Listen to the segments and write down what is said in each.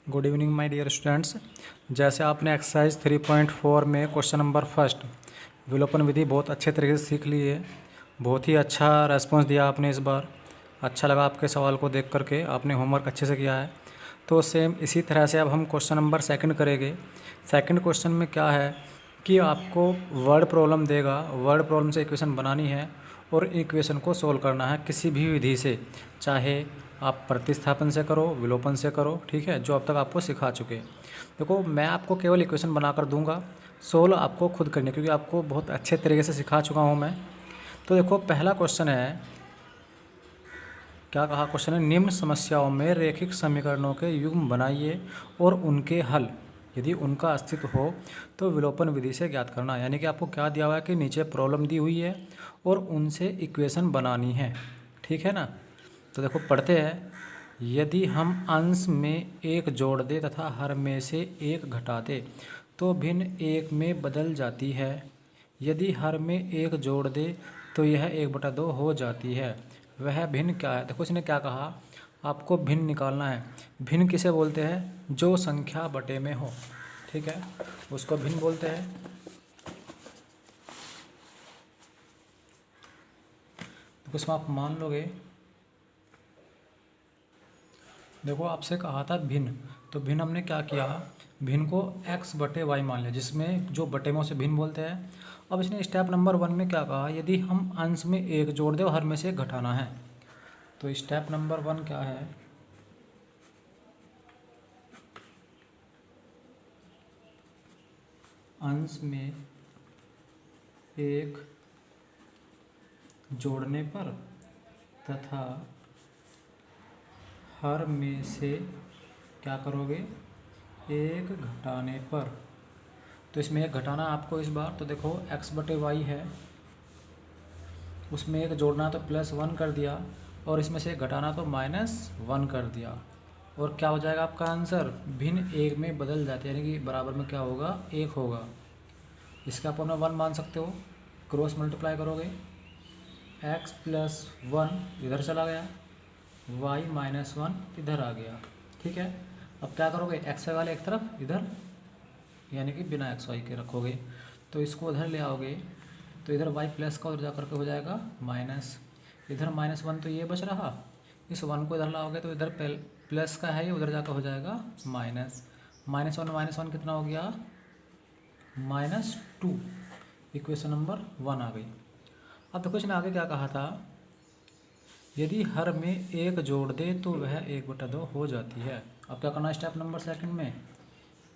Good evening my dear students. जैसे आपने exercise 3.4 में क्वेश्चन नंबर फर्स्ट विलोपन विधि बहुत अच्छे तरीके से सीख ली है। बहुत ही अच्छा रेस्पॉन्स दिया आपने इस बार। अच्छा लगा आपके सवाल को देख करके, आपने होमवर्क अच्छे से किया है। तो सेम इसी तरह से अब हम क्वेश्चन नंबर सेकंड करेंगे। सेकंड क्वेश्चन में क्या है कि आपको वर्ड प्रॉब्लम देगा, वर्ड प्रॉब्लम से इक्वेशन बनानी है और इक्वेशन को सोल्व करना है किसी भी विधि से, चाहे आप प्रतिस्थापन से करो, विलोपन से करो, ठीक है, जो अब तक आपको सिखा चुके। देखो मैं आपको केवल इक्वेशन बनाकर दूंगा, सोल्व आपको खुद करनी, क्योंकि आपको बहुत अच्छे तरीके से सिखा चुका हूँ मैं। तो देखो पहला क्वेश्चन है, क्या कहा क्वेश्चन है, निम्न समस्याओं में रैखिक समीकरणों के युग्म बनाइए और उनके हल, यदि उनका अस्तित्व हो तो विलोपन विधि से ज्ञात करना। यानी कि आपको क्या दिया हुआ है कि नीचे प्रॉब्लम दी हुई है और उनसे इक्वेशन बनानी है, ठीक है ना। तो देखो पढ़ते हैं, यदि हम अंश में एक जोड़ दे तथा हर में से एक घटा दे तो भिन्न एक में बदल जाती है। यदि हर में एक जोड़ दे तो यह 1/2 हो जाती है। वह भिन्न क्या है? देखो इसने क्या कहा, आपको भिन्न निकालना है। भिन्न किसे बोलते हैं? जो संख्या बटे में हो, ठीक है, उसको भिन्न बोलते हैं। तो इसमें आप मान लोगे, देखो आपसे कहा था भिन्न, तो भिन्न हमने क्या किया, भिन्न को x/y मान लिया, जिसमें जो बटे में उसे भिन्न बोलते हैं। अब इसने स्टेप नंबर 1 में क्या कहा, यदि हम अंश में एक जोड़ दें और हर में से एक घटाना है। तो स्टेप नंबर 1 क्या है, अंश में एक जोड़ने पर तथा हर में से क्या करोगे, एक घटाने पर। तो इसमें एक घटाना आपको इस बार, तो देखो x/y है, उसमें एक जोड़ना तो +1 कर दिया और इसमें से एक घटाना तो -1 कर दिया। और क्या हो जाएगा आपका आंसर, भिन्न एक में बदल जाते हैं, यानी कि बराबर में क्या होगा, 1 होगा। इसका आप अपना 1 मान सकते हो, क्रॉस मल्टीप्लाई करोगे, x+1 इधर चला गया, y-1 इधर आ गया, ठीक है। अब क्या करोगे, एक्स वाई वाले एक तरफ इधर, यानी कि बिना एक्स वाई के रखोगे, तो इसको उधर ले आओगे, तो इधर y प्लस का उधर जा करके हो जाएगा माइनस, इधर -1 तो ये बच रहा, इस 1 को इधर लाओगे तो इधर प्लस का है, ये उधर जाकर हो जाएगा माइनस। -1 कितना हो गया, -2। इक्वेशन नंबर 1 आ गई। अब देखो इसने आगे क्या कहा था, यदि हर में एक जोड़ दे तो वह 1/2 हो जाती है। अब क्या करना है, स्टेप नंबर 2 में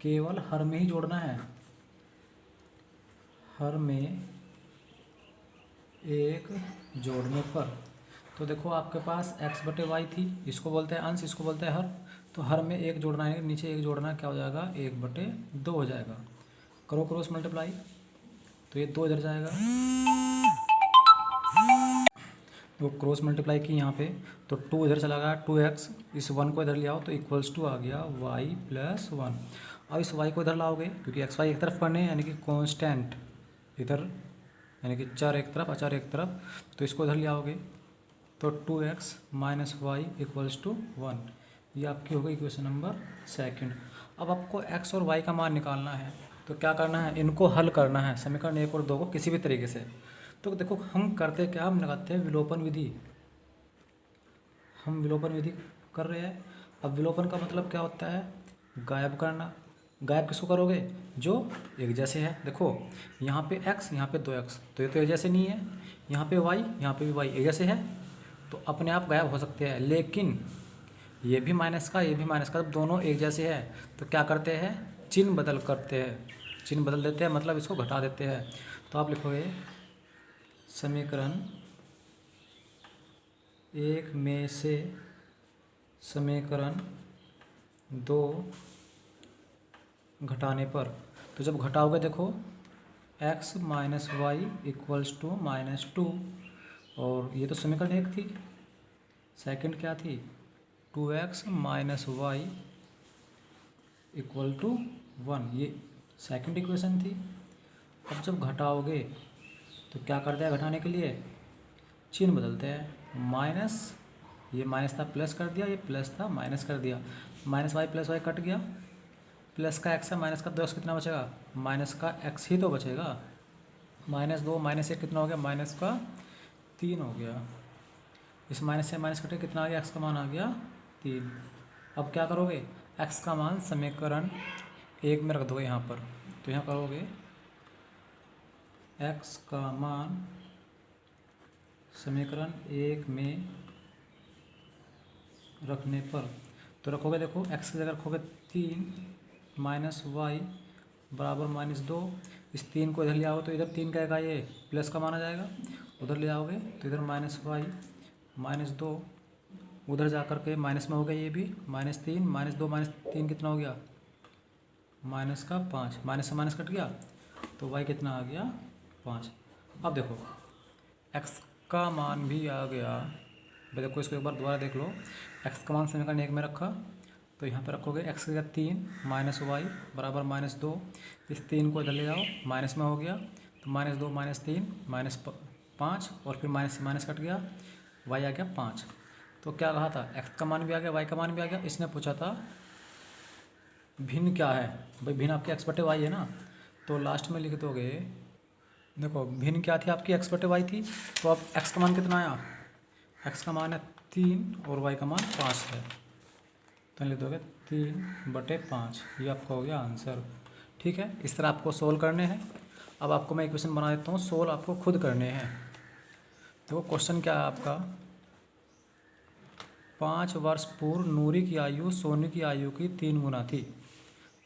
केवल हर में ही जोड़ना है, हर में एक जोड़ने पर। तो देखो आपके पास x/y थी, इसको बोलते हैं अंश, इसको बोलते हैं हर। तो हर में एक जोड़ना है, नीचे एक जोड़ना, क्या हो जाएगा, 1/2 हो जाएगा। करो क्रॉस मल्टीप्लाई, तो ये 2 इधर जाएगा, तो क्रॉस मल्टीप्लाई की यहाँ पे, तो 2 इधर चला गया, 2x, इस 1 को इधर ले आओ तो =2 आ गया y+1। अब इस y को इधर लाओगे, क्योंकि x y एक तरफ करने हैं, यानी कि कांस्टेंट इधर, यानी कि चर एक तरफ अचर एक तरफ, तो इसको इधर ले आओगे तो 2x - y = 1। ये आपकी हो गई इक्वेशन नंबर 2। अब आपको x और y का मान निकालना है, तो क्या करना है, इनको हल करना है, समीकरण 1 और 2 को किसी भी तरीके से। तो देखो हम करते क्या, हम लगाते हैं विलोपन विधि, हम विलोपन विधि कर रहे हैं। अब विलोपन का मतलब क्या होता है, गायब करना। गायब किसको करोगे, जो एक जैसे है। देखो यहाँ पे x, यहाँ पे 2x, तो ये तो एक जैसे नहीं है, यहाँ पे y, यहाँ पे भी y एक जैसे है, तो अपने आप गायब हो सकते हैं। लेकिन ये भी माइनस का, ये भी माइनस का, जब दोनों एक जैसे हैं तो क्या करते हैं, चिन्ह बदल करते हैं, चिन्ह बदल देते हैं, मतलब इसको घटा देते हैं। तो आप लिखोगे समीकरण 1 में से समीकरण 2 घटाने पर। तो जब घटाओगे देखो x - y = -2, और ये तो समीकरण 1 थी, सेकंड क्या थी, 2x - y = 1, ये सेकंड इक्वेशन थी। अब जब घटाओगे तो क्या करते हैं, घटाने के लिए चिन्ह बदलते हैं, माइनस, ये माइनस था प्लस कर दिया, ये प्लस था माइनस कर दिया, minus Y plus Y cut गया, प्लस का एक्स है, माइनस का 10 कितना बचेगा, माइनस का एक्स ही तो बचेगा। -2 -1 कितना हो गया, माइनस का 3 हो गया। इस माइनस से माइनस कटे कितना आ गया, एक्स का मान आ गया 3। अब क्या करोगे, एक्स का मान समीकरण 1 में रख दोगे यहाँ पर। तो यहाँ करोगे एक्स का मान समीकरण 1 में रखने पर तो रखोगे, देखो एक्स की जगह रखोगे 3 माइनस वाई बराबर -2। इस 3 को इधर ले आओगे तो इधर 3 का ये प्लस का माना जाएगा, उधर ले आओगे तो इधर -y -2, उधर जा कर के माइनस में हो गया ये भी -3 -2 -3 कितना हो गया, माइनस का 5, माइनस से माइनस कट गया तो y कितना आ गया 5। अब देखो x का मान भी आ गया, देखो इसको एक बार दोबारा देख लो। x का मान समीकरण 1 में रखा तो यहाँ पर रखोगे x की जगह 3 माइनस वाई बराबर -2। इस 3 को इधर ले जाओ, माइनस में हो गया तो -2 -3 -5 और फिर माइनस से माइनस कट गया, y आ गया 5। तो क्या कहा था, x का मान भी आ गया, y का मान भी आ गया। इसने पूछा था भिन्न क्या है, भाई भिन्न आपके x/y है ना, तो लास्ट में लिख दोगे, देखो भिन्न क्या थी आपकी x/y थी, तो अब x का मान कितना आया, x का मान है 3 और y का मान 5 है, तो लिख दोगे 3/5, ये आपका हो गया आंसर। ठीक है, इस तरह आपको सोल्व करने हैं। अब आपको मैं इक्वेशन बना देता हूँ, सोल्व आपको खुद करने हैं। देखो क्वेश्चन क्या है आपका, 5 वर्ष पूर्व नूरी की आयु सोनू की आयु की 3 गुना थी।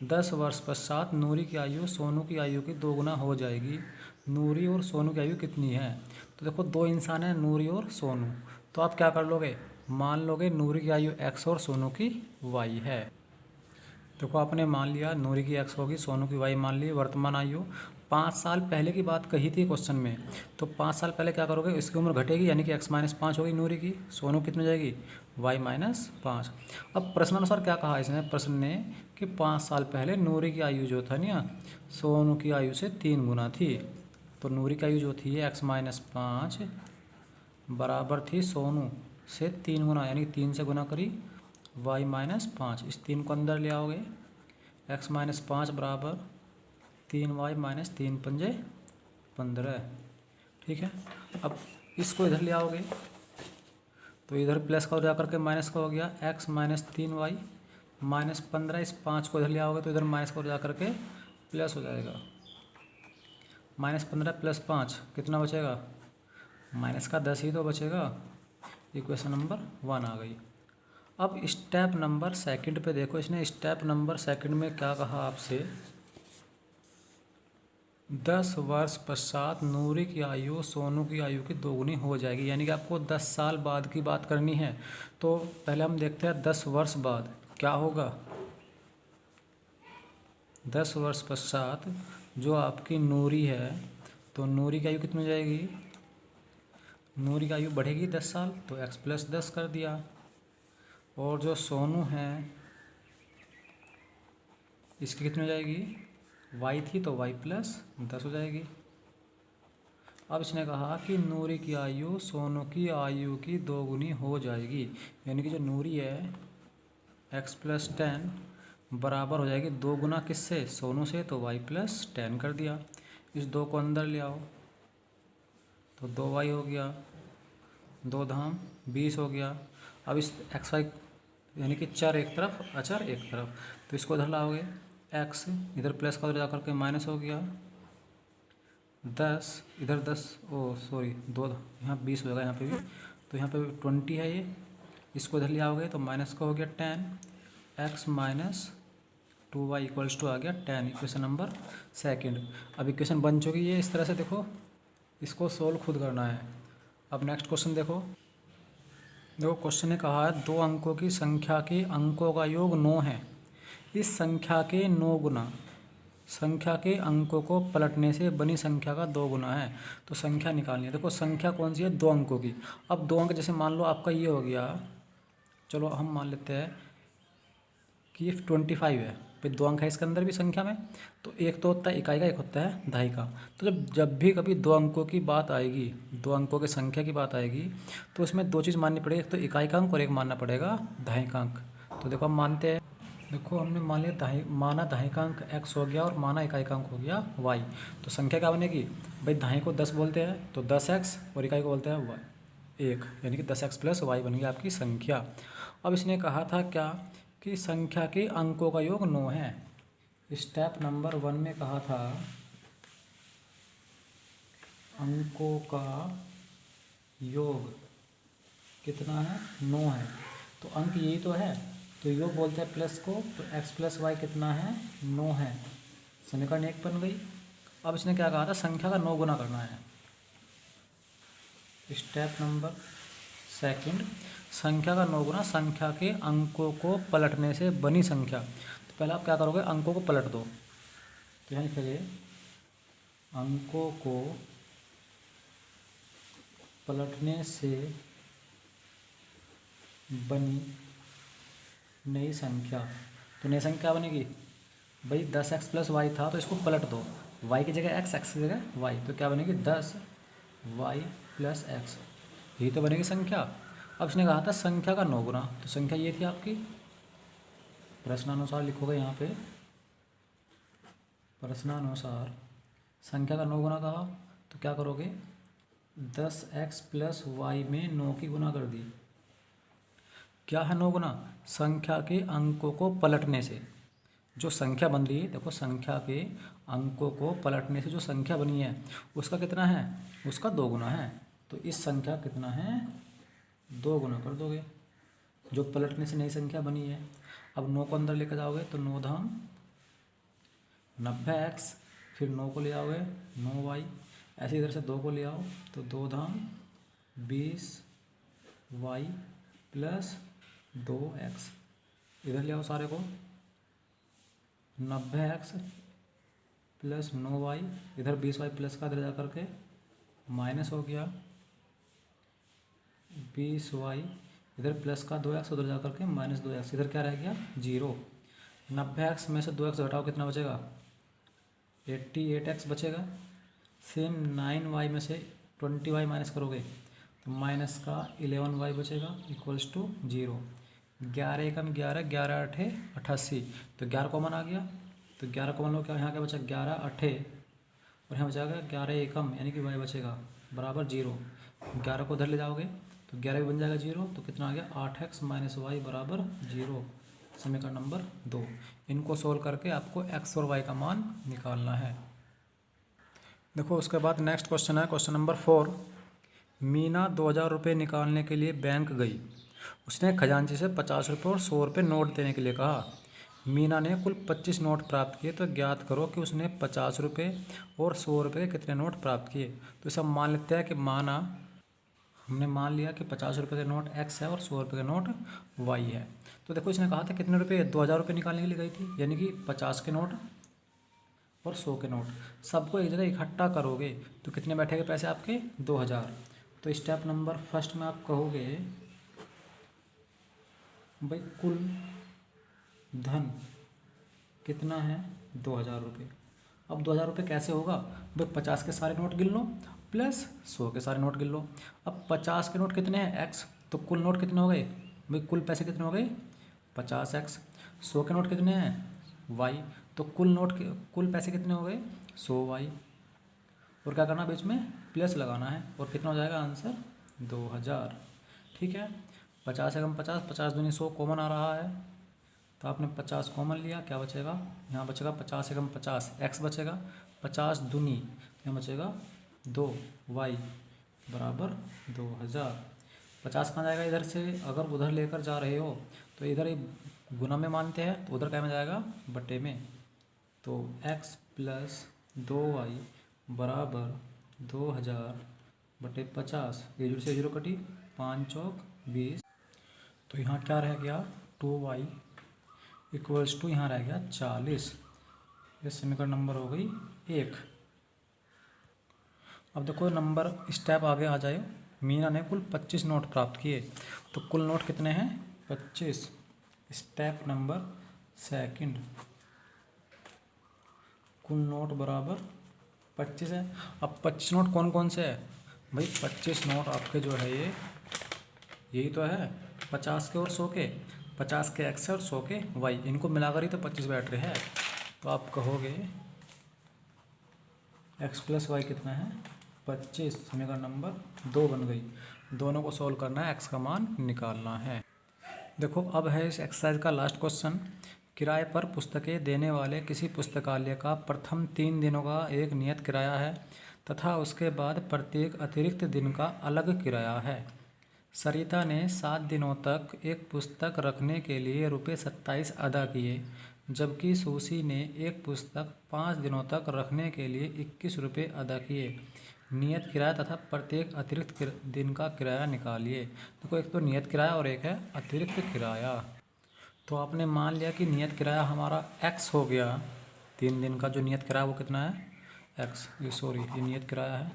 10 वर्ष पश्चात नूरी की आयु सोनू की आयु की 2 गुना हो जाएगी। नूरी और सोनू की आयु कितनी है। तो देखो दो इंसान हैं, नूरी और सोनू, तो आप क्या कर लोगे, मान लोगे नूरी की आयु x और सोनू की y है। देखो आपने मान लिया नूरी की x होगी, सोनू की y मान ली। वर्तमान आयु 5 साल पहले की बात कही थी क्वेश्चन में, तो 5 साल पहले क्या करोगे, इसकी उम्र घटेगी यानी कि x - 5 होगी नूरी की, सोनू कितनी हो जाएगी y - 5। अब प्रश्नानुसार क्या कहा इसने, प्रश्न ने कि 5 साल पहले नूरी की आयु जो था ना सोनू की आयु से 3 गुना थी। तो नूरी की आयु जो थी x - 5 बराबर थी सोनू से 3 गुना, यानी 3 से गुना करी y - 5। इस 3 को अंदर ले आओगे, x - 5 बराबर 3y - 3 पंजे 15। ठीक है, अब इसको इधर ले आओगे तो इधर प्लस का हो जा करके माइनस का हो गया, x - 3y -15। इस 5 को इधर ले आओगे तो इधर माइनस का हो जा करके प्लस हो जाएगा, -15 + 5 कितना बचेगा, माइनस का 10 ही तो बचेगा। इक्वेशन नंबर 1 आ गई। अब स्टेप नंबर सेकंड पे देखो, इसने स्टेप नंबर सेकंड में क्या कहा आपसे, 10 वर्ष पश्चात नूरी की आयु सोनू की आयु की 2 गुनी हो जाएगी, यानी कि आपको 10 साल बाद की बात करनी है। तो पहले हम देखते हैं 10 वर्ष बाद क्या होगा। 10 वर्ष पश्चात जो आपकी नूरी है, तो नूरी की आयु कितनी हो जाएगी, नूरी की आयु बढ़ेगी 10 साल, तो x + 10 कर दिया। और जो सोनू है इसकी कितनी हो जाएगी, y थी तो y + 10 हो जाएगी। अब इसने कहा कि नूरी की आयु सोनू की आयु की 2 गुनी हो जाएगी, यानी कि जो नूरी है x + 10 बराबर हो जाएगी 2 गुना किससे, सोनू से, तो y + 10 कर दिया। इस 2 को अंदर ले आओ तो 2y हो गया, 2 धाम 20 हो गया। अब इस xy यानी कि चर एक तरफ अचर एक तरफ, तो इसको इधर लाओगे, x इधर प्लस का उधर जा करके माइनस हो गया, 10 इधर 10 2 यहाँ 20 हो जाएगा यहाँ पे भी, तो यहाँ पे 20 है ये, इसको इधर ले आओगे तो माइनस का हो गया 10, x - 2y = आ गया 10। Equation number second. अब इक्वेशन बन चुकी है इस तरह से, देखो इसको सोल्व खुद करना है। अब नेक्स्ट क्वेश्चन देखो क्वेश्चन ने कहा है 2 अंकों की संख्या के अंकों का योग 9 है। इस संख्या के 9 गुना संख्या के अंकों को पलटने से बनी संख्या का 2 गुना है। तो संख्या निकालनी है। देखो संख्या कौन सी है, 2 अंकों की। अब 2 अंक जैसे मान लो आपका ये हो गया, चलो हम मान लेते हैं कि 25 है, फिर 2 अंक है इसके अंदर भी संख्या में, तो एक तो होता है इकाई का, एक होता है दहाई का। तो जब भी कभी 2 अंकों की बात आएगी, 2 अंकों की संख्या की बात आएगी, तो उसमें 2 चीज़ माननी पड़ेगी, एक तो इकाई का अंक और एक मानना पड़ेगा दहाई का अंक। तो देखो हम मानते हैं, देखो हमने मान लिया माना दहाइकांक x हो गया और माना इकाइकांक हो गया y। तो संख्या क्या बनेगी भाई, दहाई को 10 बोलते हैं तो 10x और इकाई को बोलते हैं y 1, यानी कि 10x + y बन गया आपकी संख्या। अब इसने कहा था क्या कि संख्या के अंकों का योग 9 है। स्टेप नंबर 1 में कहा था अंकों का योग कितना है, 9 है। तो अंक यही तो है, तो योग बोलते हैं प्लस को, तो x + y कितना है, 9 है। समीकरण 1 बन गई। अब इसने क्या कहा था, संख्या का 9 गुना करना है। स्टेप नंबर 2, संख्या का 9 गुना संख्या के अंकों को पलटने से बनी संख्या। तो पहले आप क्या करोगे, अंकों को पलट दो। तो यहाँ लिखेंगे अंकों को पलटने से बनी नई संख्या। तो नई संख्या बनेगी भाई 10x + y था तो इसको पलट दो, y की जगह x की जगह y, तो क्या बनेगी 10y + x, यही तो बनेगी संख्या। अब इसने कहा था संख्या का 9 गुना, तो संख्या ये थी आपकी, प्रश्नानुसार लिखोगे यहाँ पे, प्रश्नानुसार संख्या का 9 गुना कहा तो क्या करोगे, 10x + y में 9 की गुना कर दी। क्या है 9 गुना, संख्या के अंकों को पलटने से जो संख्या बन रही है, देखो संख्या के अंकों को पलटने से जो संख्या बनी है उसका कितना है, उसका 2 गुना है। तो इस संख्या कितना है, 2 गुना कर दोगे जो पलटने से नई संख्या बनी है। अब 9 को अंदर लेकर जाओगे तो 9 धाम 90x, फिर 9 को ले आओगे 9y, ऐसे इधर से 2 को ले आओ तो 2 धाम 20y + 2x, इधर ले आओ सारे को 90x + 9y, इधर 20y प्लस का इधर जा करके माइनस हो गया 20y, इधर प्लस का 2x उधर जा करके -2x, इधर क्या रह गया 0। 90x में से 2x घटाओ कितना बचेगा, 88x बचेगा। सेम 9y में से 20y माइनस करोगे तो माइनस का 11y बचेगा = 0। 11 एकम 11, 11 अठे 88, तो 11 कॉमन आ गया, तो 11 कॉमन लो, क्या यहाँ क्या बचा 11 अठे, और यहाँ बचाएगा 11 एकम यानी कि y बचेगा बराबर 0। 11 को उधर ले जाओगे तो 11 भी बन जाएगा 0, तो कितना आ गया 8x - y = 0। समीकरण नंबर 2। इनको सोल्व करके आपको x और y का मान निकालना है। देखो उसके बाद नेक्स्ट क्वेश्चन है, क्वेश्चन नंबर 4। मीना 2000 रुपये निकालने के लिए बैंक गई। उसने खजांची से 50 रुपये और 100 रुपये नोट देने के लिए कहा। मीना ने कुल 25 नोट प्राप्त किए, तो ज्ञात करो कि उसने 50 रुपये और 100 रुपये के कितने नोट प्राप्त किए। तो इसे हम मान लेते हैं कि हमने मान लिया कि 50 रुपये के नोट x है और 100 रुपये के नोट y है। तो देखो इसने कहा था कितने रुपये, 2000 रुपये निकालने के लिए गई थी, यानी कि 50 के नोट और 100 के नोट सबको एक जगह इकट्ठा करोगे तो कितने बैठेंगे पैसे आपके, 2000। तो स्टेप नंबर 1 में आप कहोगे भाई कुल धन कितना है, 2000 रुपये। अब 2000 रुपये कैसे होगा भाई, 50 के सारे नोट गिन लो प्लस 100 के सारे नोट गिन लो। अब 50 के नोट कितने हैं, x, तो कुल नोट कितने हो गए भाई, कुल पैसे कितने हो गए 50x। 100 के नोट कितने हैं y, तो कुल पैसे कितने हो गए 100y। और क्या करना, बीच में प्लस लगाना है, और कितना हो जाएगा आंसर 2000। ठीक है, 50 एकम 50, 50 दूनी 100 कॉमन आ रहा है, तो आपने 50 कॉमन लिया, क्या बचेगा, यहाँ बचेगा 50 एकम 50 x बचेगा, 50 दूनी यहाँ बचेगा 2y = 2000। 50 कहाँ जाएगा इधर से, अगर उधर लेकर जा रहे हो तो इधर गुना में मानते हैं, तो उधर क्या में जाएगा बटे में। तो x + 2y = 2000 बटे 50, ये 0 से 0 कटी, 5 चौक 20, तो यहाँ क्या रह गया 2y = यहाँ रह गया 40। ये समीकरण नंबर हो गई 1। अब देखो नंबर स्टेप आगे आ जाए। मीना ने कुल 25 नोट प्राप्त किए, तो कुल नोट कितने हैं 25। स्टेप नंबर 2, कुल नोट बराबर 25 है। अब 25 नोट कौन कौन से है भाई, 25 नोट आपके जो है ये यही तो है 50 के और 100 के, 50 के एक्स है और 100 के वाई, इनको मिलाकर ही तो 25 बैठ रहे हैं। तो आप कहोगे एक्स प्लस वाई कितना है 25, समीकरण नंबर 2 बन गई। दोनों को सॉल्व करना है, एक्स का मान निकालना है। देखो अब है इस एक्सरसाइज का लास्ट क्वेश्चन। किराए पर पुस्तकें देने वाले किसी पुस्तकालय का प्रथम 3 दिनों का एक नियत किराया है तथा उसके बाद प्रत्येक अतिरिक्त दिन का अलग किराया है। सरिता ने 7 दिनों तक एक पुस्तक रखने के लिए ₹27 अदा किए, जबकि सुशी ने एक पुस्तक 5 दिनों तक रखने के लिए ₹21 अदा किए। नियत किराया तथा प्रत्येक अतिरिक्त दिन का किराया निकालिए। देखो एक तो नियत किराया और एक है अतिरिक्त किराया। तो आपने मान लिया कि नियत किराया हमारा x हो गया, 3 दिन का जो नियत किराया वो कितना है x, ये नियत किराया है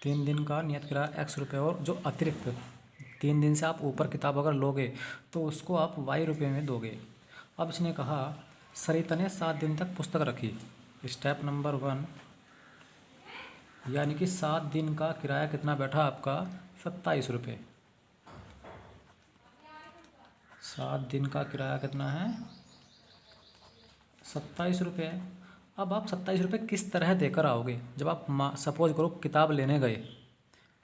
3 दिन का नियत किराया ₹x, और जो अतिरिक्त 3 दिन से आप ऊपर किताब अगर लोगे तो उसको आप ₹y में दोगे। अब इसने कहा सरिता ने 7 दिन तक पुस्तक रखी। स्टेप नंबर 1, यानी कि 7 दिन का किराया कितना बैठा आपका ₹27। 7 दिन का किराया कितना है ₹27। अब आप ₹27 किस तरह देकर आओगे? जब आप सपोज करो किताब लेने गए,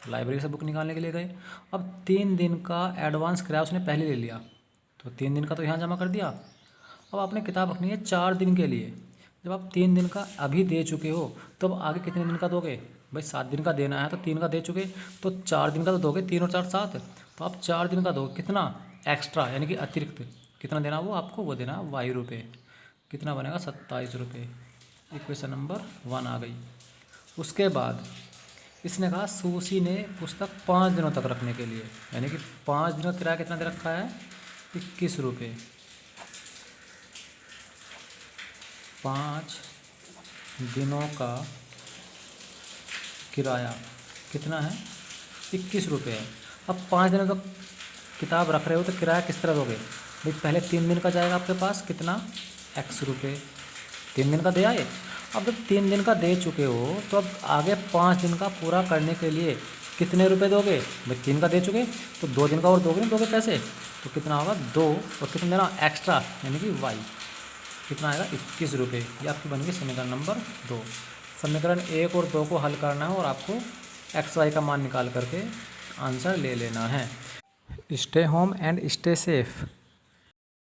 लाइब्रेरी से बुक निकालने के लिए गए, अब 3 दिन का एडवांस किराया उसने पहले ले लिया, तो 3 दिन का तो यहाँ जमा कर दिया। अब आपने किताब रखनी है 4 दिन के लिए। जब आप 3 दिन का अभी दे चुके हो तो अब आगे कितने दिन का दोगे? भाई 7 दिन का देना है तो 3 का दे चुके, तो 4 दिन का तो दोगे, 3 और 4 7, तो आप 4 दिन का दोगे। कितना एक्स्ट्रा यानी कि अतिरिक्त कितना देना वो आपको, वो देना ₹y। कितना बनेगा ₹27। इक्वेशन नंबर 1 आ गई। उसके बाद इसने कहा सुशी ने पुस्तक 5 दिनों तक रखने के लिए, यानी कि 5 दिनों का किराया कितना दे रखा है ₹21। 5 दिनों का किराया कितना है ₹21 है। अब 5 दिनों तक किताब रख रहे हो तो किराया किस तरह दोगे? भाई पहले 3 दिन का जाएगा आपके पास कितना x रुपये, 3 दिन का दे आए। अब जब 3 दिन का दे चुके हो तो अब आगे 5 दिन का पूरा करने के लिए कितने रुपए दोगे? भाई 3 का दे चुके तो 2 दिन का और दोगे, नहीं दोगे पैसे, तो कितना होगा 2, और कितना देना एक्स्ट्रा यानी कि y, कितना आएगा ₹21। ये आपकी बन गई समीकरण नंबर 2। समीकरण 1 और 2 को हल करना है और आपको XY का मान निकाल करके आंसर ले लेना है। Stay home and stay safe.